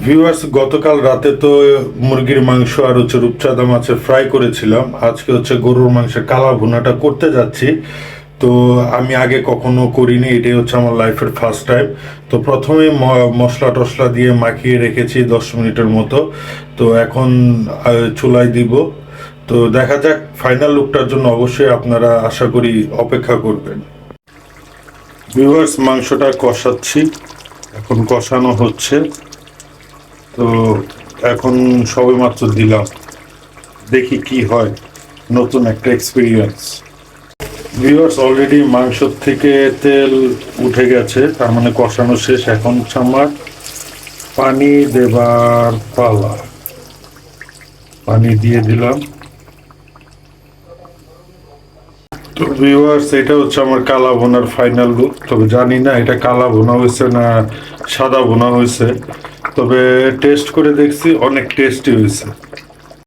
Viewers, গতকাল রাতে তো মুরগির মাংস আর হচ্ছে রূপচাঁদা মাছের ফ্রাই করেছিলাম। আজকে হচ্ছে গরুর মাংসের কালা ভুনাটা করতে যাচ্ছি। তো আমি আগে কখনো করিনি, এটাই হচ্ছে আমার লাইফের ফার্স্ট টাইম। তো প্রথমে মশলা টশলা দিয়ে মাখিয়ে রেখেছি 10 মিনিটের মতো। তো এখন চুলায় দিব। তো দেখা যাক, ফাইনাল লুকটার জন্য অবশ্যই আপনারা আশা করি অপেক্ষা করবেন। ভিউয়ার্স, মাংসটা কষাচ্ছি, এখন কষানো হচ্ছে। তো এখন সবেমাত্র দিলাম, দেখি কি হয়, নতুন একটা এক্সপিরিয়েন্স। ভিউয়ার্স, অলরেডি মাংস থেকে তেল উঠে গেছে, তার মানে কষানো শেষ। এখন হচ্ছে আমার পানি দেবার পালা। পানি দিয়ে দিলাম। তো ভিউয়ার্স, এটা হচ্ছে আমার কালা ভুনার ফাইনাল লুক। তবে জানি না এটা কালা ভুনা হয়েছে না সাদা ভুনা হয়েছে। তবে টেস্ট করে দেখছি, অনেক টেস্টি হয়েছে।